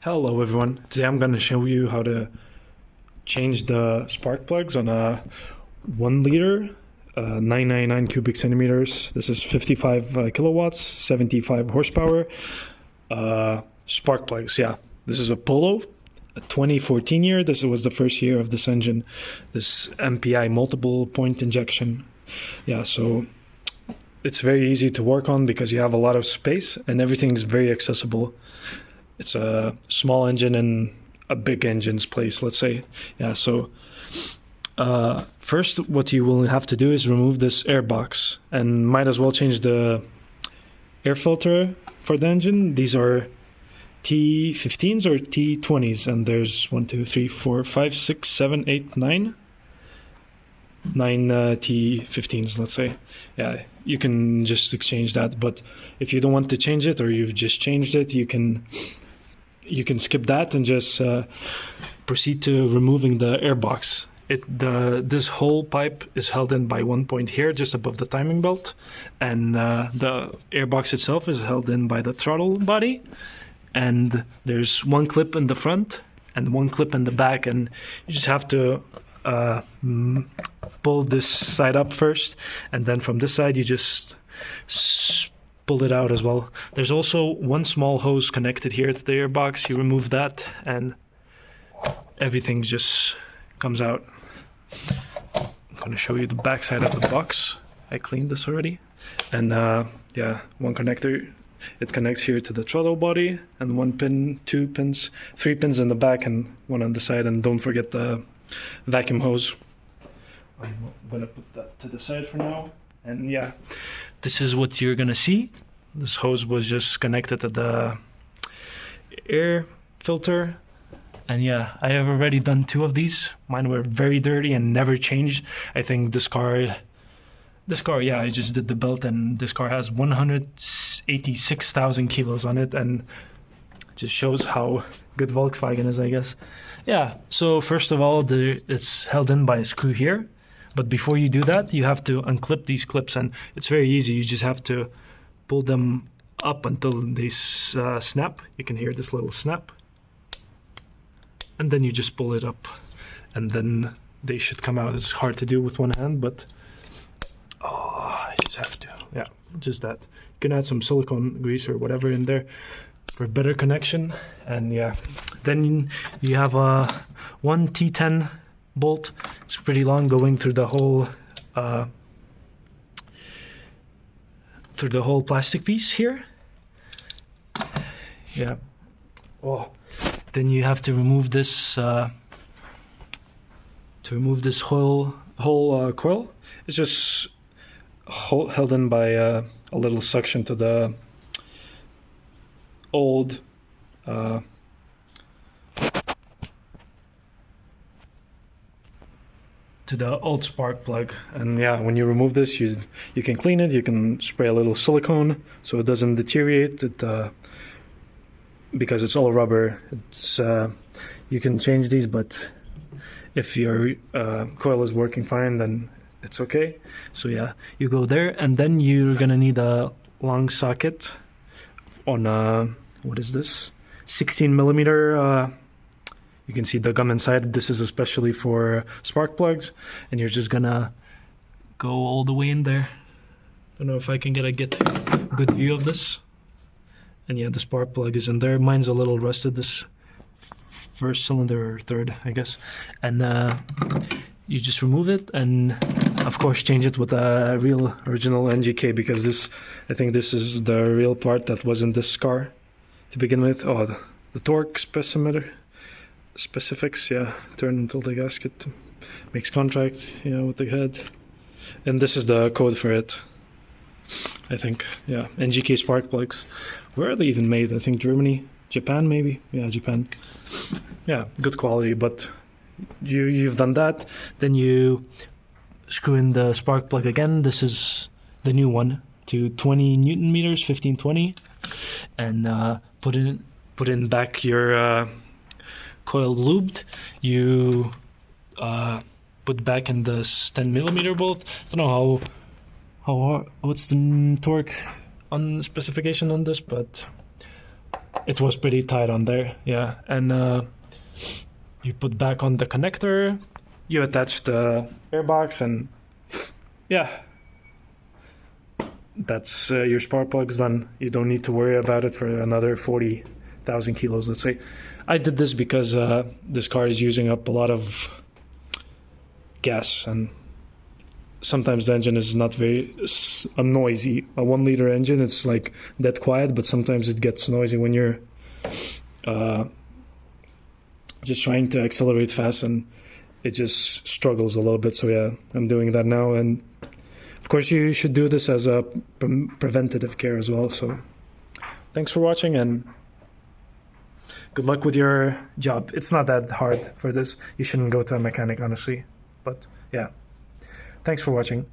Hello everyone, today I'm going to show you how to change the spark plugs on a 1 liter 999 cubic centimeters. This is 55 kilowatts, 75 horsepower spark plugs. Yeah, this is a Polo, a 2014 year. This was the first year of this engine, this MPI multiple point injection. Yeah, so it's very easy to work on because you have a lot of space and everything's very accessible. It's a small engine in a big engine's place, let's say. Yeah, so first what you will have to do is remove this airbox, and might as well change the air filter for the engine. These are T15s or T20s, and there's 1, 2, 3, 4, 5, 6, 7, 8, 9 T15s, let's say. Yeah, you can just exchange that, but if you don't want to change it, or you've just changed it, you can skip that and just proceed to removing the airbox. This whole pipe is held in by one point here, just above the timing belt, and the airbox itself is held in by the throttle body. And there's one clip in the front and one clip in the back, and you just have to pull this side up first, and then from this side you just pull it out as well. There's also one small hose connected here to the airbox. You remove that and everything just comes out. I'm going to show you the back side of the box. I cleaned this already. And yeah, one connector, it connects here to the throttle body, and one pin, 2 pins, 3 pins in the back and one on the side. And don't forget the vacuum hose. I'm going to put that to the side for now. And yeah, this is what you're gonna see. This hose was just connected to the air filter. And yeah, I have already done 2 of these. Mine were very dirty and never changed. I think this car, yeah, I just did the belt, and this car has 186,000 kilos on it, and it just shows how good Volkswagen is, I guess. Yeah, so first of all, it's held in by a screw here. But before you do that, you have to unclip these clips, and it's very easy. You just have to pull them up until they snap. You can hear this little snap. And then you just pull it up, and then they should come out. It's hard to do with one hand, but I just have to. Yeah, just that. You can add some silicone grease or whatever in there for better connection. And yeah, then you have one T10 bolt. It's pretty long, going through the whole plastic piece here. Yeah. Oh, then you have to remove this whole coil. It's just held in by a little suction to the old spark plug. And yeah, when you remove this, you can clean it. You can spray a little silicone so it doesn't deteriorate. Because it's all rubber. It's you can change these, but if your coil is working fine, then it's okay. So yeah, you go there, and then you're gonna need a long socket on what is this? 16 millimeter. You can see the gum inside. This is especially for spark plugs, and you're just gonna go all the way in there. Don't know if I can get a good view of this. And yeah, the spark plug is in there. Mine's a little rusted, this first cylinder or third, I guess. And you just remove it, and of course change it with a real original NGK, because I think this is the real part that was in this car to begin with. Oh, the torque specifics, yeah, turn until the gasket makes contact, yeah, with the head. And this is the code for it, I think. Yeah, NGK spark plugs. Where are they even made? I think Germany, Japan maybe. Yeah, Japan. Yeah, good quality. But you've done that. Then you screw in the spark plug again. This is the new one, to 20 Newton meters, 1520, and put in back your coil lubed. You put back in this 10 millimeter bolt. I don't know what's the torque on specification on this, but it was pretty tight on there, yeah. And you put back on the connector, you attach the airbox, and yeah, that's your spark plugs done. You don't need to worry about it for another 40,000 kilos, let's say. I did this because this car is using up a lot of gas, and sometimes the engine is not very noisy. A 1 liter engine, it's like dead quiet, but sometimes it gets noisy when you're just trying to accelerate fast, and it just struggles a little bit. So yeah, I'm doing that now, and of course you should do this as a preventative care as well. So thanks for watching, and good luck with your job. It's not that hard for this. You shouldn't go to a mechanic, honestly, but yeah, thanks for watching.